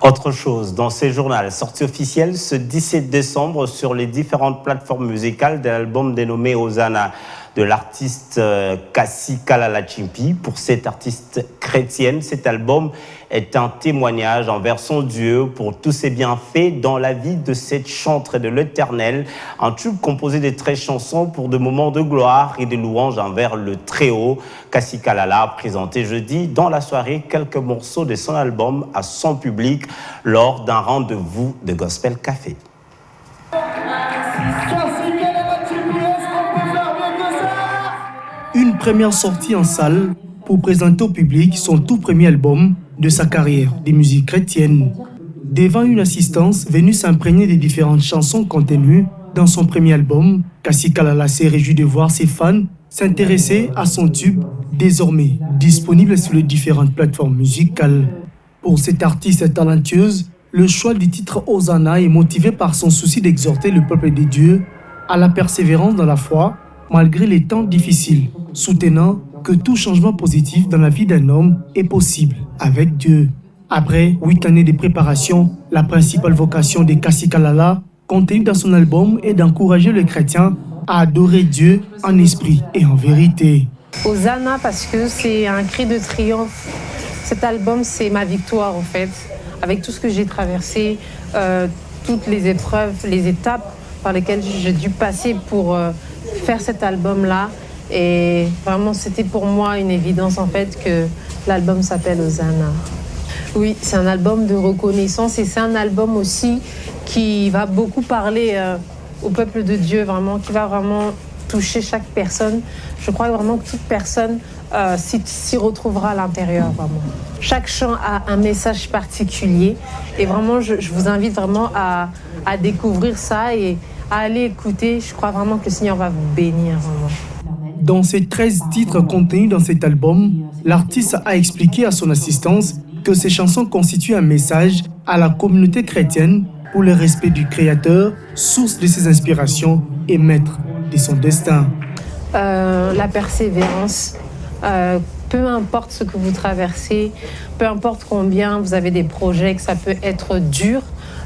Autre chose, dans ces journaux, sortie officielle ce 17 décembre sur les différentes plateformes musicales de l'album dénommé Hosanna de l'artiste Kassi Kalala Chimpi. Pour cette artiste chrétienne, cet album est un témoignage envers son Dieu pour tous ses bienfaits dans la vie de cette chantre de l'Éternel. Un tube composé de 13 chansons pour de moments de gloire et de louanges envers le Très-Haut. Kassi Kalala a présenté jeudi dans la soirée quelques morceaux de son album à son public lors d'un rendez-vous de Gospel Café. Une première sortie en salle pour présenter au public son tout premier album de sa carrière de musique chrétienne. Devant une assistance venue s'imprégner des différentes chansons contenues dans son premier album, Kassi Kalala s'est réjoui de voir ses fans s'intéresser à son tube, désormais disponible sur les différentes plateformes musicales. Pour cette artiste talentueuse, le choix du titre Hosanna est motivé par son souci d'exhorter le peuple de Dieu à la persévérance dans la foi, malgré les temps difficiles, soutenant que tout changement positif dans la vie d'un homme est possible avec Dieu. Après 8 années de préparation, la principale vocation de Kassi Kalala, contenue dans son album, est d'encourager les chrétiens à adorer Dieu en esprit et en vérité. Hosanna parce que c'est un cri de triomphe. Cet album, c'est ma victoire en fait, avec tout ce que j'ai traversé, toutes les épreuves, les étapes par lesquelles j'ai dû passer pour faire cet album-là. Et vraiment, c'était pour moi une évidence en fait que l'album s'appelle Hosanna. Oui, c'est un album de reconnaissance et c'est un album aussi qui va beaucoup parler au peuple de Dieu, vraiment, qui va vraiment toucher chaque personne. Je crois vraiment que toute personne s'y retrouvera à l'intérieur, vraiment. Chaque chant a un message particulier et vraiment, je vous invite vraiment à découvrir ça et à aller écouter. Je crois vraiment que le Seigneur va vous bénir, vraiment. Dans ces 13 titres contenus dans cet album, l'artiste a expliqué à son assistance que ces chansons constituent un message à la communauté chrétienne pour le respect du Créateur, source de ses inspirations et maître de son destin. La persévérance, peu importe ce que vous traversez, peu importe combien vous avez des projets, que ça peut être dur,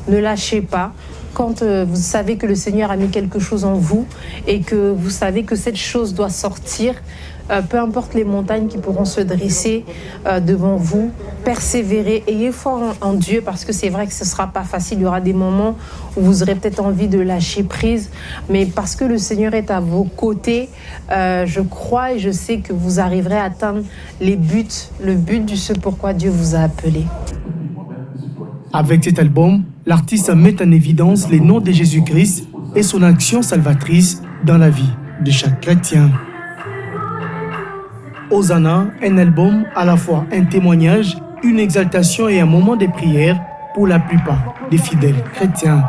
ne lâchez pas. Quand vous savez que le Seigneur a mis quelque chose en vous et que vous savez que cette chose doit sortir, peu importe les montagnes qui pourront se dresser devant vous, persévérez, ayez foi en Dieu parce que c'est vrai que ce ne sera pas facile. Il y aura des moments où vous aurez peut-être envie de lâcher prise, mais parce que le Seigneur est à vos côtés, je crois et je sais que vous arriverez à atteindre le but de ce pourquoi Dieu vous a appelé. Avec cet album, l'artiste met en évidence les noms de Jésus-Christ et son action salvatrice dans la vie de chaque chrétien. Hosanna, un album à la fois un témoignage, une exaltation et un moment de prière pour la plupart des fidèles chrétiens.